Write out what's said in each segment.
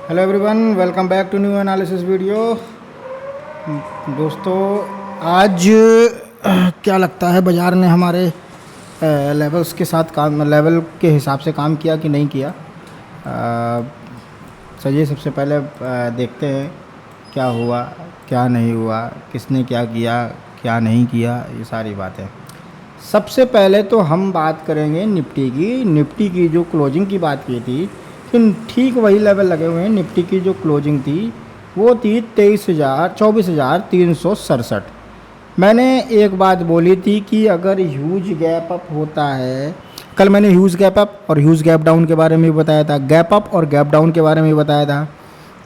Hello everyone, welcome back to new analysis video. दोस्तों, आज क्या लगता है बाज़ार ने हमारे लेवल्स के साथ काम, लेवल के हिसाब से काम किया कि नहीं किया। चलिए सबसे पहले देखते हैं क्या हुआ, क्या नहीं हुआ, किसने क्या किया, क्या नहीं किया, ये सारी बातें। सबसे पहले तो हम बात करेंगे निफ्टी की जो क्लोजिंग की बात की थी, फिर ठीक वही लेवल लगे हुए हैं। निफ्टी की जो क्लोजिंग थी वो थी 24,367। मैंने एक बात बोली थी कि अगर ह्यूज गैप अप होता है, कल मैंने ह्यूज गैप अप और ह्यूज गैप डाउन के बारे में भी बताया था, गैप अप और गैप डाउन के बारे में भी बताया था।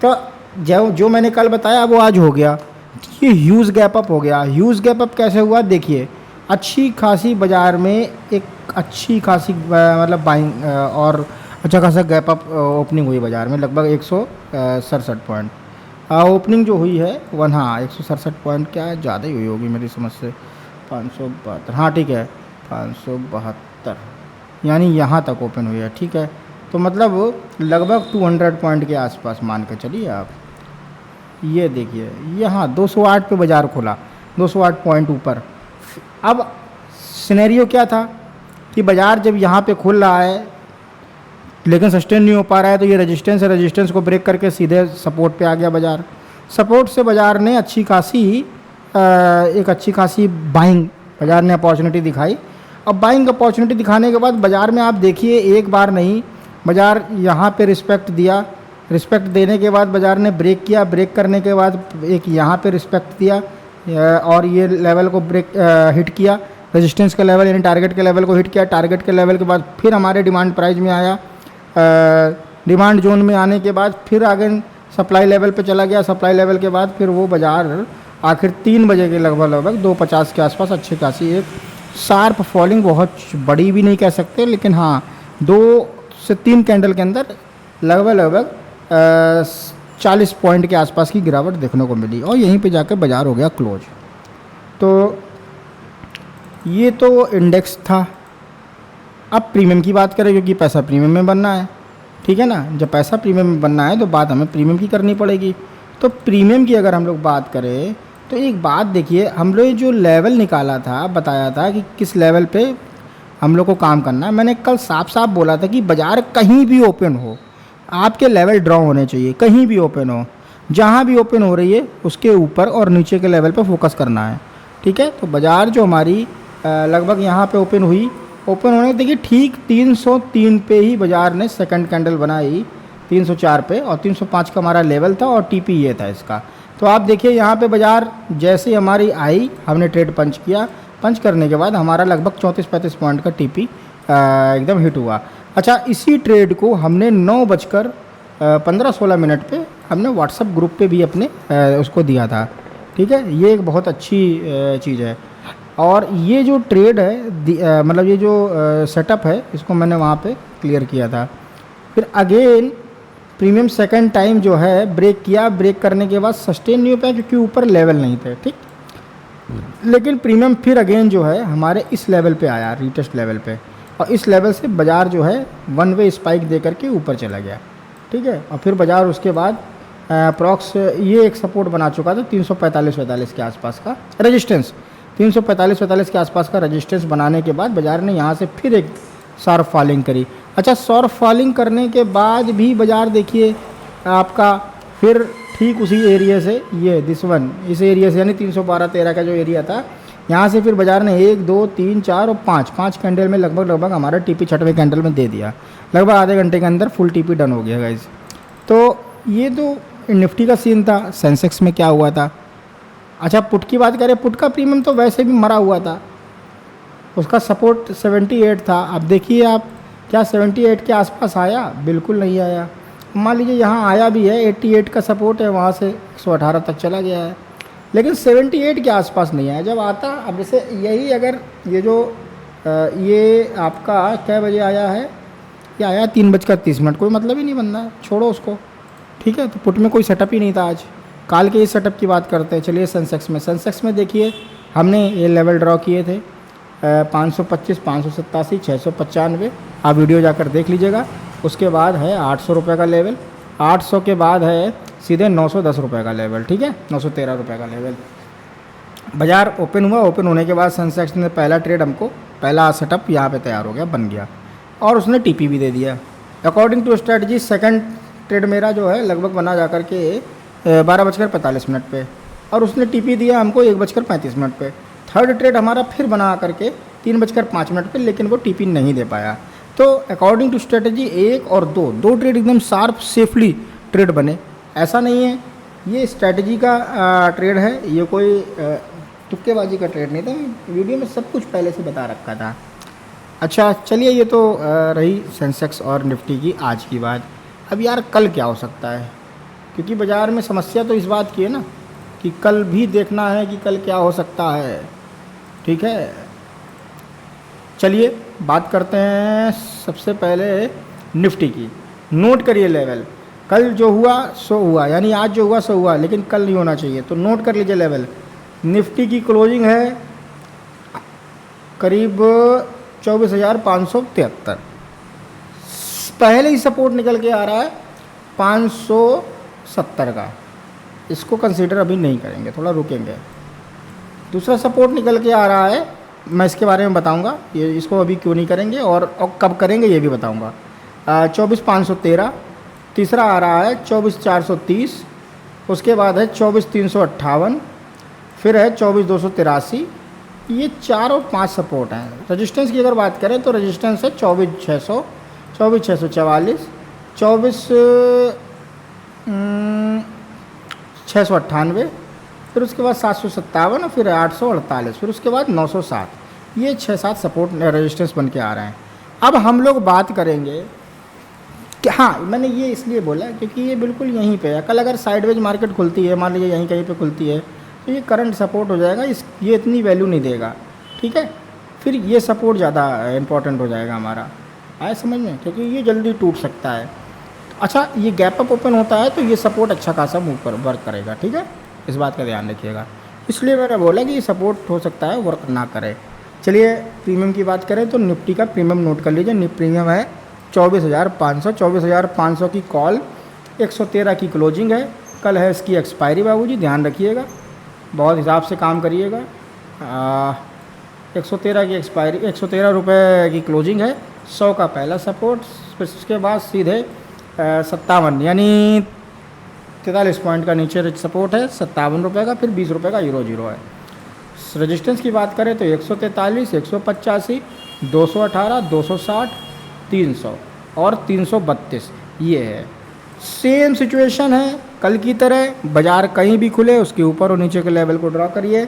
तो जो मैंने कल बताया वो आज हो गया, ये ह्यूज गैप अप हो गया। ह्यूज गैप अप कैसे हुआ देखिए, अच्छी खासी बाज़ार में एक अच्छी खासी मतलब बाइंग और अच्छा खासा गैप अप ओपनिंग हुई बाज़ार में, लगभग 167 पॉइंट ओपनिंग जो हुई है वन। हाँ, 167 पॉइंट, क्या ज़्यादा ही हुई होगी मेरी समझ से, 572, हाँ ठीक है 572, यानी यहाँ तक ओपन हुई है। ठीक है, तो मतलब लगभग 200 पॉइंट के आसपास मान के चलिए आप। ये देखिए यहाँ 208 पे बाज़ार खुला, 208 पॉइंट ऊपर। अब सिनेरियो क्या था कि बाज़ार जब यहाँ पे खुल रहा है लेकिन सस्टेन नहीं हो पा रहा है, तो ये रेजिस्टेंस को ब्रेक करके सीधे सपोर्ट पे आ गया बाज़ार। सपोर्ट से बाज़ार ने एक अच्छी खासी बाइंग बाज़ार ने अपॉर्चुनिटी दिखाई। अब बाइंग अपॉर्चुनिटी दिखाने के बाद बाज़ार में आप देखिए, एक बार नहीं, बाज़ार यहाँ पे रिस्पेक्ट दिया। रिस्पेक्ट देने के बाद बाज़ार ने ब्रेक किया, ब्रेक करने के बाद एक यहाँ पे रिस्पेक्ट दिया और ये लेवल को हिट किया, रेजिस्टेंस का लेवल यानी टारगेट के लेवल को हिट किया। टारगेट के लेवल के बाद फिर हमारे डिमांड प्राइस में आया, डिमांड जोन में आने के बाद फिर आगे सप्लाई लेवल पे चला गया। सप्लाई लेवल के बाद फिर वो बाज़ार आखिर 3 बजे के लगभग 2:50 के आसपास अच्छी खासी एक शार्प फॉलिंग, बहुत बड़ी भी नहीं कह सकते, लेकिन हाँ 2 से 3 कैंडल के अंदर लगभग 40 पॉइंट के आसपास की गिरावट देखने को मिली और यहीं पे जाकर बाज़ार हो गया क्लोज। तो ये तो इंडेक्स था। अब प्रीमियम की बात करें, क्योंकि पैसा प्रीमियम में बनना है, ठीक है ना। जब पैसा प्रीमियम में बनना है तो बात हमें प्रीमियम की करनी पड़ेगी। तो प्रीमियम की अगर हम लोग बात करें तो एक बात देखिए, हम लोग जो लेवल निकाला था, बताया था कि किस लेवल पे हम लोग को काम करना है। मैंने कल साफ साफ बोला था कि बाज़ार कहीं भी ओपन हो, आपके लेवल ड्रॉ होने चाहिए, कहीं भी ओपन हो, जहाँ भी ओपन हो रही है उसके ऊपर और नीचे के लेवल पर फोकस करना है। ठीक है, तो बाज़ार जो हमारी लगभग यहाँ पे ओपन हुई, ओपन होने देखिए ठीक 303 पे ही बाज़ार ने सेकंड कैंडल बनाई, 304 पे, और 305 का हमारा लेवल था और टीपी ये था इसका। तो आप देखिए यहाँ पे बाज़ार जैसे हमारी आई, हमने ट्रेड पंच किया, पंच करने के बाद हमारा लगभग 34-35 पॉइंट का टीपी एकदम हिट हुआ। अच्छा, इसी ट्रेड को हमने 9:15-16 पे हमने व्हाट्सअप ग्रुप पे भी अपने उसको दिया था। ठीक है, ये एक बहुत अच्छी चीज़ है। और ये जो ट्रेड है, मतलब ये जो सेटअप है, इसको मैंने वहाँ पे क्लियर किया था। फिर अगेन प्रीमियम सेकंड टाइम जो है ब्रेक किया, ब्रेक करने के बाद सस्टेन नहीं हो पाया क्योंकि ऊपर लेवल नहीं थे। ठीक, लेकिन प्रीमियम फिर अगेन जो है हमारे इस लेवल पे आया, रीटेस्ट लेवल पे, और इस लेवल से बाज़ार जो है वन वे स्पाइक दे करके ऊपर चला गया। ठीक है, और फिर बाज़ार उसके बाद अप्रॉक्स ये एक सपोर्ट बना चुका था 345-45 के आसपास का रेजिस्टेंस, 345-45 के आसपास का रेजिस्टेंस बनाने के बाद बाज़ार ने यहाँ से फिर एक शार्प फॉलिंग करी। अच्छा, शार्प फॉलिंग करने के बाद भी बाज़ार देखिए आपका फिर ठीक उसी एरिया से, ये इस एरिया से यानी 312-13 का जो एरिया था, यहाँ से फिर बाज़ार ने 1, 2, 3, 4 और 5 कैंडल में लगभग हमारा टीपी 6वें कैंडल में दे दिया। लगभग आधे घंटे के अंदर फुल टीपी डन हो गया गाइस। तो ये तो निफ्टी का सीन था। सेंसेक्स में क्या हुआ था? अच्छा, पुट की बात करें, पुट का प्रीमियम तो वैसे भी मरा हुआ था, उसका सपोर्ट 78 था। अब देखिए आप, क्या 78 के आसपास आया? बिल्कुल नहीं आया। मान लीजिए यहाँ आया भी है, 88 का सपोर्ट है, वहाँ से 118 तक चला गया है, लेकिन 78 के आसपास नहीं आया। जब आता, अब जैसे यही अगर ये जो ये आपका क्या बजे आया है, ये आया 3:30, कोई मतलब ही नहीं बनना है, छोड़ो उसको। ठीक है, तो पुट में कोई सेटअप ही नहीं था आज। काल के इस सेटअप की बात करते हैं। चलिए सेंसेक्स में देखिए हमने ये लेवल ड्रॉ किए थे 525, 587, 695। आप वीडियो जाकर देख लीजिएगा। उसके बाद है 800 रुपये का लेवल, 800 के बाद है सीधे 910 रुपये का लेवल, ठीक है, 913 रुपये का लेवल। बाज़ार ओपन हुआ, ओपन होने के बाद सेंसेक्स ने पहला ट्रेड हमको, पहला सेटअप यहाँ पे तैयार हो गया, बन गया, और उसने टीपी भी दे दिया। According to strategy second trade मेरा जो है लगभग बना जा कर के 12:45 पे, और उसने टीपी दिया हमको 1:35 पे। थर्ड ट्रेड हमारा फिर बना करके 3:05 पे, लेकिन वो टीपी नहीं दे पाया। तो अकॉर्डिंग टू स्ट्रेटजी 1 और 2 ट्रेड एकदम शार्प सेफली ट्रेड बने। ऐसा नहीं है ये स्ट्रेटजी का ट्रेड है, ये कोई तुक्केबाजी का ट्रेड नहीं था। वीडियो में सब कुछ पहले से बता रखा था। अच्छा चलिए, ये तो रही सेंसेक्स और निफ्टी की आज की बात। अब यार कल क्या हो सकता है, क्योंकि बाज़ार में समस्या तो इस बात की है ना कि कल भी देखना है कि कल क्या हो सकता है, ठीक है। चलिए बात करते हैं सबसे पहले निफ्टी की। नोट करिए लेवल, कल जो हुआ सो हुआ, यानी आज जो हुआ सो हुआ, लेकिन कल नहीं होना चाहिए, तो नोट कर लीजिए लेवल। निफ्टी की क्लोजिंग है करीब 24,573। पहले ही सपोर्ट निकल के आ रहा है 570 का, इसको कंसीडर अभी नहीं करेंगे, थोड़ा रुकेंगे। दूसरा सपोर्ट निकल के आ रहा है, मैं इसके बारे में बताऊंगा, ये इसको अभी क्यों नहीं करेंगे और कब करेंगे ये भी बताऊंगा। 24,513। तीसरा आ रहा है 24,430, उसके बाद है 24,358, फिर है 24,283। ये 4 और 5 सपोर्ट हैं। रेजिस्टेंस की अगर बात करें तो रेजिस्टेंस है 24,600, 24,644, 24,698, फिर उसके बाद 757, और फिर 848, फिर उसके बाद 907। ये 6-7 सपोर्ट रेजिस्टेंस बन के आ रहे हैं। अब हम लोग बात करेंगे कि हाँ, मैंने ये इसलिए बोला क्योंकि ये बिल्कुल यहीं पे है। कल अगर साइडवेज मार्केट खुलती है, मान लीजिए यहीं कहीं पे खुलती है, तो ये करंट सपोर्ट हो जाएगा, ये इतनी वैल्यू नहीं देगा, ठीक है। फिर ये सपोर्ट ज़्यादा इम्पोर्टेंट हो जाएगा हमारा, आए समझ में, क्योंकि ये जल्दी टूट सकता है। अच्छा, ये गैप अप ओपन होता है तो ये सपोर्ट अच्छा खासा मूव पर वर्क करेगा, ठीक है, इस बात का ध्यान रखिएगा। इसलिए मैंने बोला कि ये सपोर्ट हो सकता है वर्क ना करे। चलिए प्रीमियम की बात करें तो निफ्टी का प्रीमियम नोट कर लीजिए। प्रीमियम है 24,500, 24,500 की कॉल, 113 की क्लोजिंग है। कल है इसकी एक्सपायरी, बाबूजी ध्यान रखिएगा, बहुत हिसाब से काम करिएगा। 113 की एक्सपायरी, 113 रुपये की क्लोजिंग है। 100 का पहला सपोर्ट, फिर उसके बाद सीधे 57 यानी 43 पॉइंट का नीचे सपोर्ट है 57 रुपये का, फिर 20 रुपये का यूरो है। रेजिस्टेंस की बात करें तो 143, 185, 218, 260, 300 और 332 ये है। सेम सिचुएशन है कल की तरह, बाज़ार कहीं भी खुले उसके ऊपर और नीचे के लेवल को ड्रॉ करिए,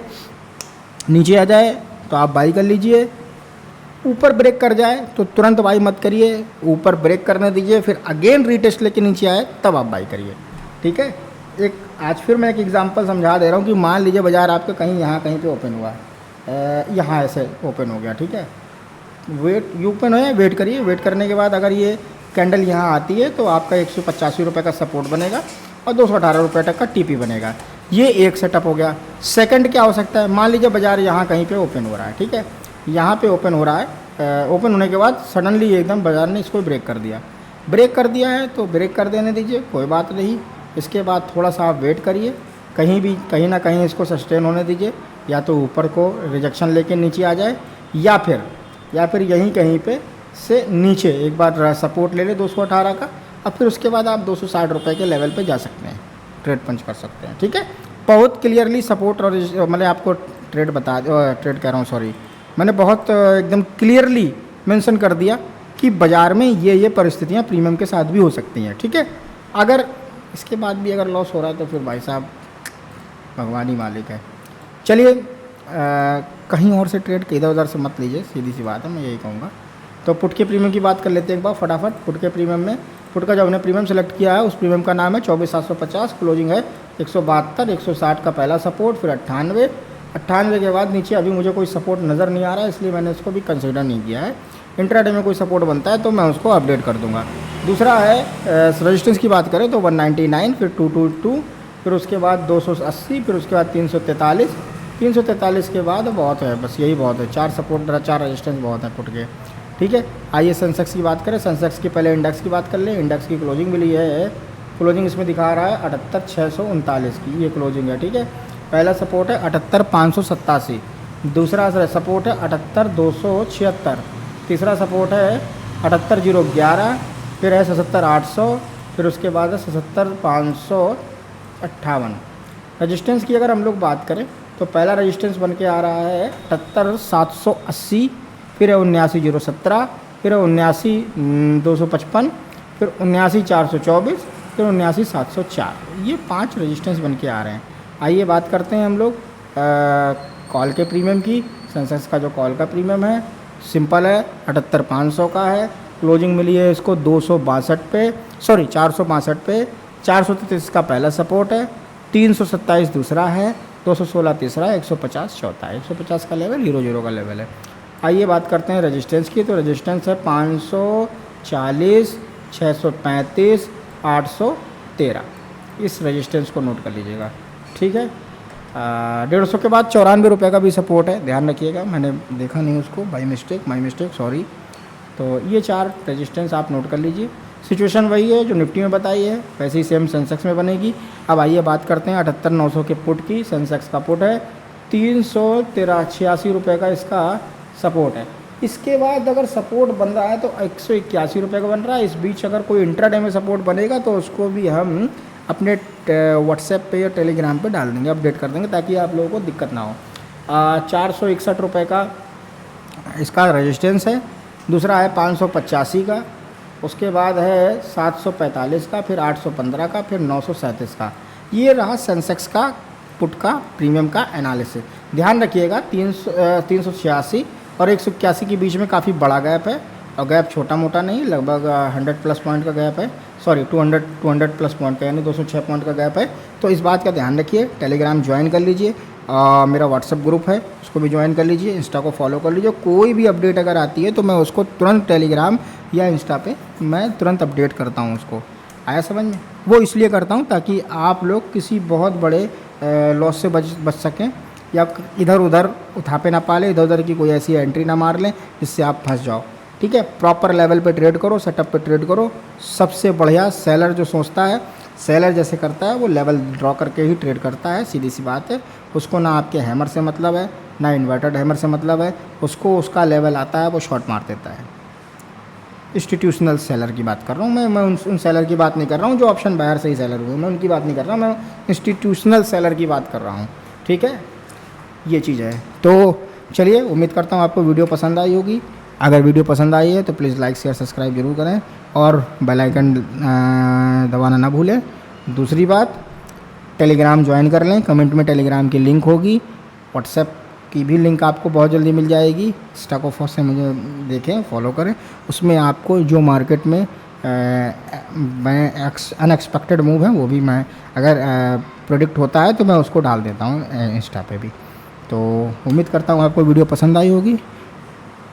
नीचे आ जाए तो आप बाई कर लीजिए, ऊपर ब्रेक कर जाए तो तुरंत बाई मत करिए, ऊपर ब्रेक करने दीजिए, फिर अगेन रीटेस्ट लेके नीचे आए तब आप बाई करिए, ठीक है। आज फिर मैं एक एग्जांपल समझा दे रहा हूँ कि मान लीजिए बाज़ार आपका कहीं यहाँ कहीं पे ओपन हुआ है, यहाँ ऐसे ओपन हो गया, ठीक है, ओपन हो, वेट करिए, वेट करने के बाद अगर ये कैंडल यहाँ आती है तो आपका 185 रुपये का सपोर्ट बनेगा और 218 रुपये तक का टीपी बनेगा। ये एक सेटअप हो गया। सेकंड क्या हो सकता है, मान लीजिए बाज़ार यहाँ कहीं पे ओपन हो रहा है, ठीक है, यहाँ पे ओपन हो रहा है, ओपन होने के बाद सडनली एकदम बाज़ार ने इसको ब्रेक कर दिया। ब्रेक कर दिया है तो ब्रेक कर देने दीजिए, कोई बात नहीं। इसके बाद थोड़ा सा आप वेट करिए, कहीं ना कहीं इसको सस्टेन होने दीजिए, या तो ऊपर को रिजेक्शन लेके नीचे आ जाए, या फिर यहीं कहीं पे से नीचे एक बार सपोर्ट ले ले 218 का, और फिर उसके बाद आप 260 रुपये के लेवल पे जा सकते हैं, ट्रेड पंच कर सकते हैं, ठीक है। बहुत क्लियरली सपोर्ट और मैंने आपको ट्रेड कह रहा हूँ, सॉरी, मैंने बहुत एकदम क्लियरली मेंशन कर दिया कि बाज़ार में ये परिस्थितियाँ प्रीमियम के साथ भी हो सकती हैं, ठीक है। अगर इसके बाद भी अगर लॉस हो रहा है तो फिर भाई साहब भगवान ही मालिक है। चलिए कहीं और से ट्रेड इधर उधर से मत लीजिए, सीधी सी बात है, मैं यही कहूँगा। तो पुट के प्रीमियम की बात कर लेते हैं एक बार फटाफट। पुट के प्रीमियम में, पुट का जो हमने प्रीमियम सेलेक्ट किया है उस प्रीमियम का नाम है 24,750, क्लोजिंग है 172, 160 का पहला सपोर्ट, फिर 98 के बाद नीचे अभी मुझे कोई सपोर्ट नज़र नहीं आ रहा है, इसलिए मैंने इसको भी कंसिडर नहीं किया है। इंट्राडे में कोई सपोर्ट बनता है तो मैं उसको अपडेट कर दूंगा। दूसरा है रेजिस्टेंस की बात करें तो 199, फिर 222, फिर उसके बाद 280, फिर उसके बाद 343, 343 के बाद बहुत है, बस यही बहुत है, 4 सपोर्ट 4 रेजिस्टेंस बहुत है पुट के, ठीक है। आइए सेंसेक्स की बात करें। सेंसेक्स की पहले इंडेक्स की बात कर लें। इंडेक्स की क्लोजिंग मिली है क्लोजिंग इसमें दिखा रहा है 78,639 की, ये क्लोजिंग है, ठीक है। पहला सपोर्ट है 78,587, दूसरा सपोर्ट है 78,276, तीसरा सपोर्ट है 78,011, फिर है 77,800, फिर उसके बाद है 77,558। रजिस्टेंस की अगर हम लोग बात करें तो पहला रजिस्टेंस बन के आ रहा है 78,780, फिर है 79,017, फिर है 79,255, फिर 79,424, फिर 79,704। ये 5 रजिस्टेंस बन के आ रहे हैं। आइए बात करते हैं हम लोग कॉल के प्रीमियम की। सेंसेक्स का जो कॉल का प्रीमियम है सिंपल है, 78,500 का है। क्लोजिंग मिली है इसको 462 पे। 433 का पहला सपोर्ट है, 327 दूसरा है, 216 तीसरा है, 150 चौथा है। 150 का लेवल 00 का लेवल है। आइए बात करते हैं रेजिस्टेंस की। तो रेजिस्टेंस है 540, 635, 813। इस रेजिस्टेंस को नोट कर लीजिएगा, ठीक है। 150 के बाद 94 रुपये का भी सपोर्ट है, ध्यान रखिएगा, मैंने देखा नहीं उसको, माई मिस्टेक सॉरी। तो ये 4 रेजिस्टेंस आप नोट कर लीजिए। सिचुएशन वही है जो निफ्टी में बताई है, वैसे ही सेम सेंसेक्स में बनेगी। अब आइए बात करते हैं 78,900 के पुट की। सेंसेक्स का पुट है 386 रुपये का, इसका सपोर्ट है। इसके बाद अगर सपोर्ट बन रहा है तो 181 रुपये का बन रहा है। इस बीच अगर कोई इंट्राडे में सपोर्ट बनेगा तो उसको भी हम अपने व्हाट्सएप पे या टेलीग्राम पे डाल देंगे, अपडेट कर देंगे, ताकि आप लोगों को दिक्कत ना हो। 461 रुपये का इसका रेजिस्टेंस है। दूसरा है 585 का, उसके बाद है 745 का, फिर 815 का, फिर 937 का। ये रहा सेंसेक्स का पुट का प्रीमियम का एनालिसिस। ध्यान रखिएगा 386 और 181 के बीच में काफ़ी बड़ा गैप है, और गैप छोटा मोटा नहीं, लगभग 100 प्लस पॉइंट का गैप है, सॉरी 200 प्लस पॉइंट का, यानी 206 पॉइंट का गैप है। तो इस बात का ध्यान रखिए। टेलीग्राम ज्वाइन कर लीजिए, मेरा व्हाट्सअप ग्रुप है उसको भी ज्वाइन कर लीजिए, इंस्टा को फॉलो कर लीजिए। कोई भी अपडेट अगर आती है तो मैं उसको तुरंत टेलीग्राम या इंस्टा पे मैं तुरंत अपडेट करता हूँ उसको। आया समझ में? वो इसलिए करता हूँ ताकि आप लोग किसी बहुत बड़े लॉस से बच सकें, या इधर उधर उठापे ना पाले, इधर उधर की कोई ऐसी एंट्री ना मार लें जिससे आप फंस जाओ, ठीक है। प्रॉपर लेवल पे ट्रेड करो, सेटअप पे ट्रेड करो। सबसे बढ़िया सेलर जो सोचता है, सेलर जैसे करता है, वो लेवल ड्रॉ करके ही ट्रेड करता है, सीधी सी बात है। उसको ना आपके हैमर से मतलब है, ना इन्वर्टेड हैमर से मतलब है, उसको उसका लेवल आता है वो शॉर्ट मार देता है। इंस्टीट्यूशनल सेलर की बात कर रहा हूँ मैं उन सेलर की बात नहीं कर रहा हूँ जो ऑप्शन बायर से ही सेलर हुए, मैं उनकी बात नहीं कर रहा हूँ, मैं इंस्टीट्यूशनल सेलर की बात कर रहा हूँ, ठीक है। ये चीज़ है। तो चलिए, उम्मीद करता हूँ आपको वीडियो पसंद आई होगी। अगर वीडियो पसंद आई है तो प्लीज़ लाइक शेयर सब्सक्राइब जरूर करें, और बेल आइकन दबाना ना भूलें। दूसरी बात, टेलीग्राम ज्वाइन कर लें, कमेंट में टेलीग्राम की लिंक होगी, व्हाट्सएप की भी लिंक आपको बहुत जल्दी मिल जाएगी। स्टॉक ऑफ से मुझे देखें, फॉलो करें, उसमें आपको जो मार्केट में अनएक्सपेक्टेड मूव है वो भी मैं अगर प्रेडिक्ट होता है तो मैं उसको डाल देता हूँ इंस्टा पे भी। तो उम्मीद करता हूँ आपको वीडियो पसंद आई होगी,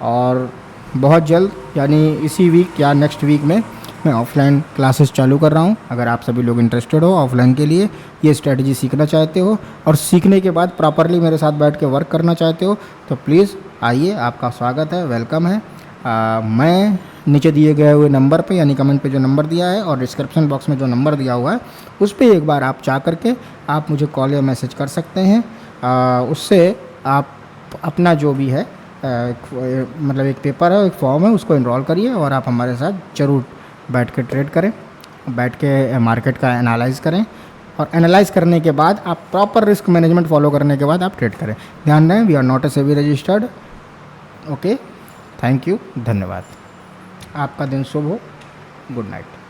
और बहुत जल्द यानी इसी वीक या नेक्स्ट वीक में मैं ऑफलाइन क्लासेस चालू कर रहा हूँ। अगर आप सभी लोग इंटरेस्टेड हो ऑफलाइन के लिए, ये स्ट्रेटजी सीखना चाहते हो और सीखने के बाद प्रॉपरली मेरे साथ बैठ के वर्क करना चाहते हो, तो प्लीज़ आइए, आपका स्वागत है, वेलकम है। मैं नीचे दिए गए हुए नंबर पे, यानी कमेंट पे जो नंबर दिया है और डिस्क्रिप्शन बॉक्स में जो नंबर दिया हुआ है, उस पर एक बार आप जा करके आप मुझे कॉल या मैसेज कर सकते हैं। उससे आप अपना जो भी है मतलब एक पेपर है, एक फॉर्म है, उसको इनरोल करिए, और आप हमारे साथ ज़रूर बैठ के ट्रेड करें, बैठ के मार्केट का एनालाइज करें, और एनालाइज करने के बाद आप प्रॉपर रिस्क मैनेजमेंट फॉलो करने के बाद आप ट्रेड करें। ध्यान रखें, we are not a SEBI registered. Okay, thank you, धन्यवाद। आपका दिन शुभ हो। Good night.